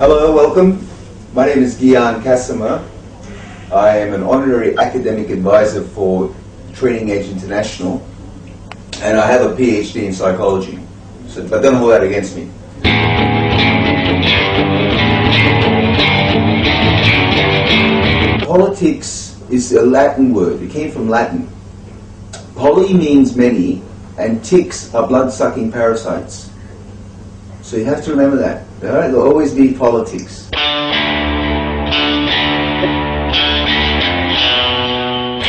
Hello, welcome. My name is Gian Casimir. I am an honorary academic advisor for Training Edge International, and I have a PhD in psychology. But don't hold that against me. Politics is a Latin word. It came from Latin. Poly means many, and ticks are blood-sucking parasites. So you have to remember that. All right? There'll always be politics. And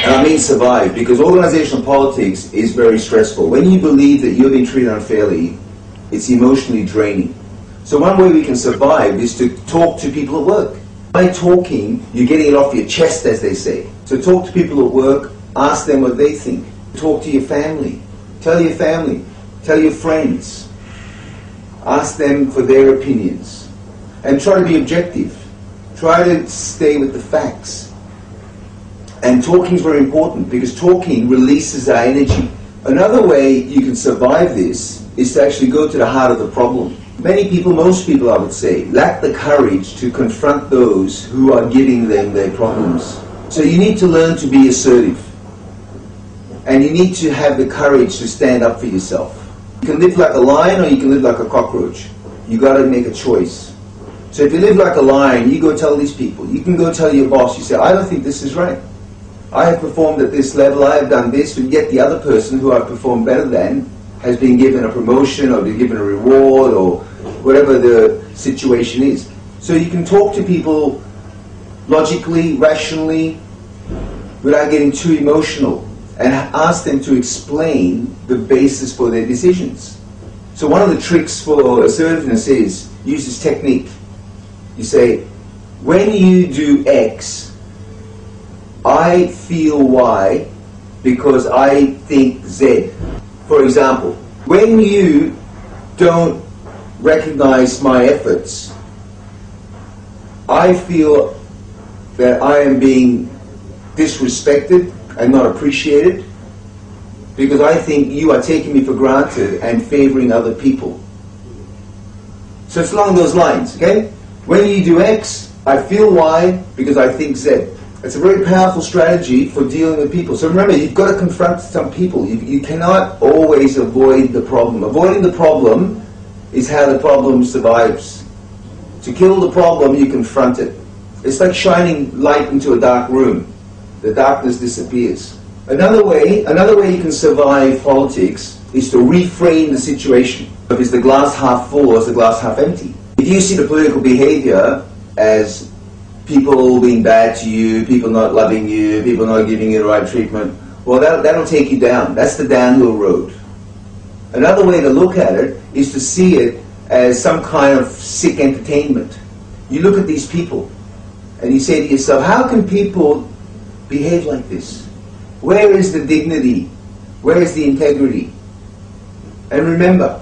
I mean survive, because organizational politics is very stressful. When you believe that you're being treated unfairly, it's emotionally draining. So one way we can survive is to talk to people at work. By talking, you're getting it off your chest, as they say. So talk to people at work, ask them what they think. Talk to your family. Tell your family. Tell your friends. Ask them for their opinions. And try to be objective. Try to stay with the facts. And talking is very important, because talking releases our energy. Another way you can survive this is to actually go to the heart of the problem. Many people, most people I would say, lack the courage to confront those who are giving them their problems. So you need to learn to be assertive. And you need to have the courage to stand up for yourself. You can live like a lion or you can live like a cockroach. You got to make a choice. So if you live like a lion, you go tell these people. You can go tell your boss, you say, I don't think this is right. I have performed at this level, I have done this, and yet the other person who I've performed better than has been given a promotion or been given a reward or whatever the situation is. So you can talk to people logically, rationally, without getting too emotional, and ask them to explain the basis for their decisions. So one of the tricks for assertiveness is, use this technique. You say, when you do X, I feel Y because I think Z. For example, when you don't recognize my efforts, I feel that I am being disrespected and not appreciated because I think you are taking me for granted and favoring other people. So it's along those lines, okay? When you do X, I feel Y because I think Z. It's a very powerful strategy for dealing with people. So remember, you've got to confront some people. You cannot always avoid the problem. Avoiding the problem is how the problem survives. To kill the problem, you confront it. It's like shining light into a dark room. The darkness disappears. Another way you can survive politics is to reframe the situation. Is the glass half full or is the glass half empty? If you see the political behavior as people being bad to you, people not loving you, people not giving you the right treatment, well, that'll take you down. That's the downhill road. Another way to look at it is to see it as some kind of sick entertainment. You look at these people and you say to yourself, how can people behave like this? Where is the dignity? Where is the integrity? And remember,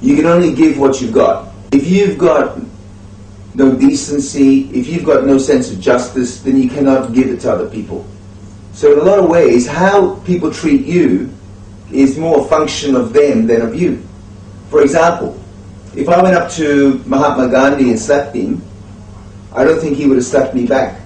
you can only give what you've got. If you've got no decency, if you've got no sense of justice, then you cannot give it to other people. So in a lot of ways, how people treat you is more a function of them than of you. For example, if I went up to Mahatma Gandhi and slapped him, I don't think he would have slapped me back.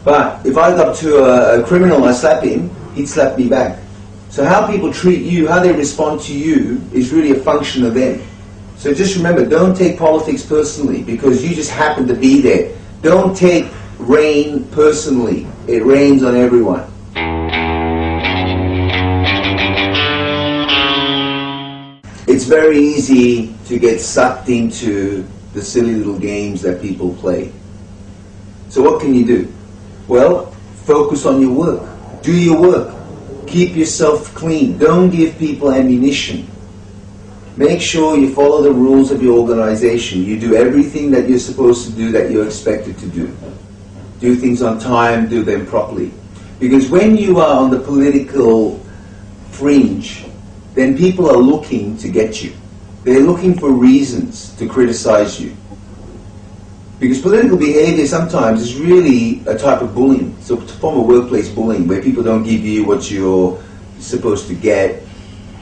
But if I got up to a criminal and I slap him, he'd slap me back. So how people treat you, how they respond to you, is really a function of them. So just remember, don't take politics personally because you just happen to be there. Don't take rain personally. It rains on everyone. It's very easy to get sucked into the silly little games that people play. So what can you do? Well, focus on your work. Do your work. Keep yourself clean. Don't give people ammunition. Make sure you follow the rules of your organization. You do everything that you're supposed to do, that you're expected to do. Do things on time, do them properly. Because when you are on the political fringe, then people are looking to get you. They're looking for reasons to criticize you. Because political behavior sometimes is really a type of bullying. So it's a form of workplace bullying where people don't give you what you're supposed to get.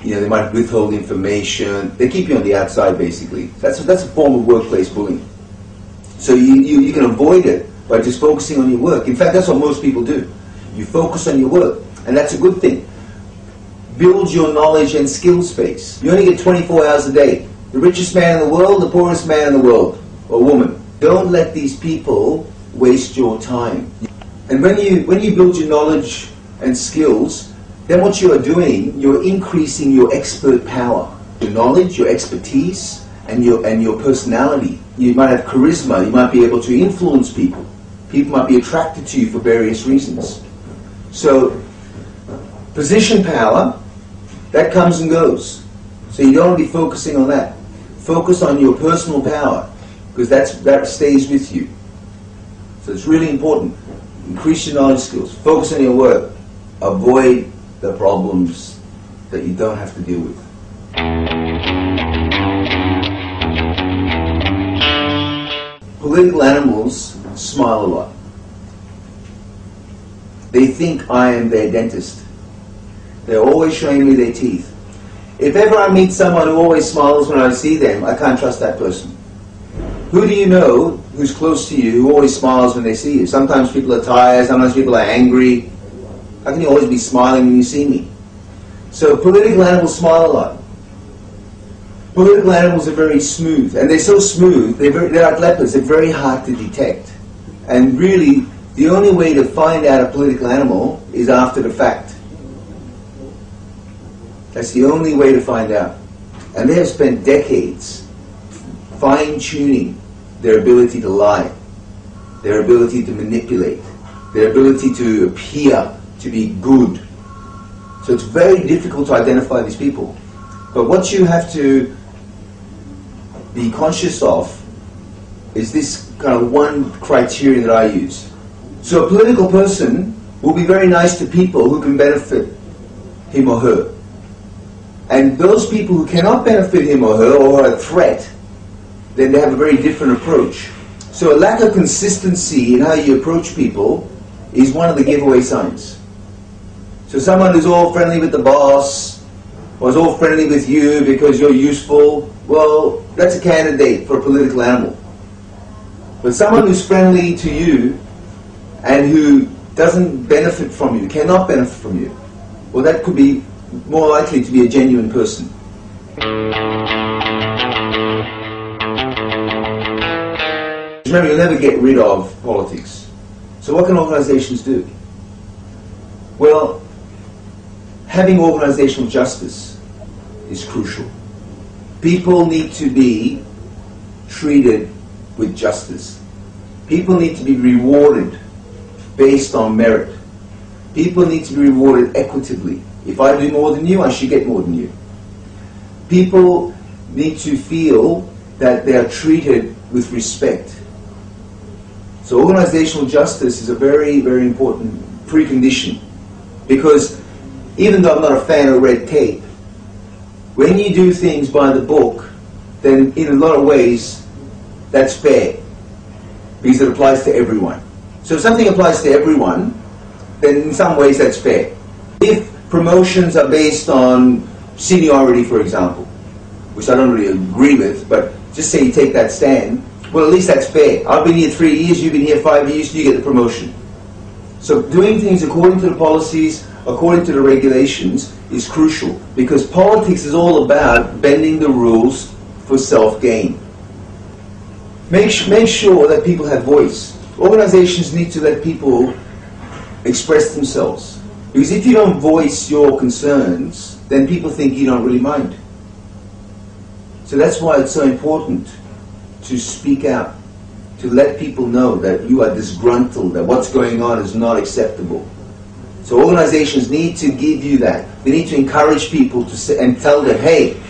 You know, they might withhold information. They keep you on the outside, basically. That's a form of workplace bullying. So you can avoid it by just focusing on your work. In fact, that's what most people do. You focus on your work, and that's a good thing. Build your knowledge and skills base. You only get 24 hours a day. The richest man in the world, the poorest man in the world, or woman. Don't let these people waste your time. And when you build your knowledge and skills, then what you are doing, you're increasing your expert power. Your knowledge, your expertise, and your personality. You might have charisma, you might be able to influence people. People might be attracted to you for various reasons. So, position power, that comes and goes. So you don't want to be focusing on that. Focus on your personal power, because that stays with you. So it's really important. Increase your knowledge skills. Focus on your work. Avoid the problems that you don't have to deal with. Political animals smile a lot. They think I am their dentist. They're always showing me their teeth. If ever I meet someone who always smiles when I see them, I can't trust that person. Who do you know who's close to you who always smiles when they see you? Sometimes people are tired, sometimes people are angry. How can you always be smiling when you see me? So political animals smile a lot. Political animals are very smooth, and they're so smooth, they're like leopards, they're very hard to detect. And really, the only way to find out a political animal is after the fact. That's the only way to find out. And they have spent decades fine-tuning their ability to lie, their ability to manipulate, their ability to appear to be good. So it's very difficult to identify these people. But what you have to be conscious of is this kind of one criteria that I use. So a political person will be very nice to people who can benefit him or her. And those people who cannot benefit him or her or are a threat, then they have a very different approach. So a lack of consistency in how you approach people is one of the giveaway signs. So someone who's all friendly with the boss, or is all friendly with you because you're useful, well, that's a candidate for a political animal. But someone who's friendly to you and who doesn't benefit from you, cannot benefit from you, well, that could be more likely to be a genuine person. Remember, you'll never get rid of politics. So what can organizations do? Well, having organizational justice is crucial. People need to be treated with justice. People need to be rewarded based on merit. People need to be rewarded equitably. If I do more than you, I should get more than you. People need to feel that they are treated with respect. So organizational justice is a very, very important precondition, because even though I'm not a fan of red tape, when you do things by the book, then in a lot of ways that's fair, because it applies to everyone. So if something applies to everyone, then in some ways that's fair. If promotions are based on seniority, for example, which I don't really agree with, but just say you take that stand, well, at least that's fair. I've been here 3 years, you've been here 5 years, you get the promotion. So doing things according to the policies, according to the regulations, is crucial, because politics is all about bending the rules for self-gain. Make sure that people have voice. Organizations need to let people express themselves. Because if you don't voice your concerns, then people think you don't really mind. So that's why it's so important to speak out, to let people know that you are disgruntled, that what's going on is not acceptable. So organizations need to give you that. They need to encourage people to say, and tell them, hey,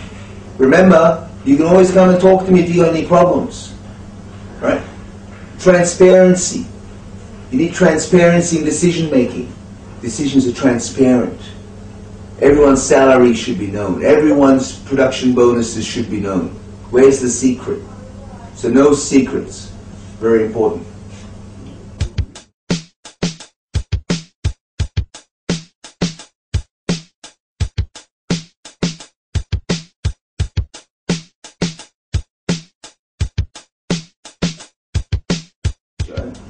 remember, you can always come and talk to me if you got any problems. Right? Transparency. You need transparency in decision making. Decisions are transparent. Everyone's salary should be known. Everyone's production bonuses should be known. Where's the secret? So no secrets. Very important.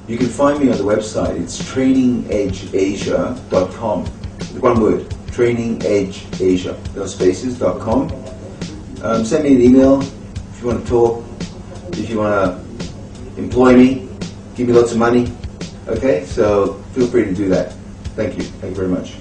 You can find me on the website. It's trainingedgeasia.com. One word, trainingedgeasia, no spaces.com. Send me an email if you want to talk, if you want to employ me, give me lots of money. Okay, so feel free to do that. Thank you. Thank you very much.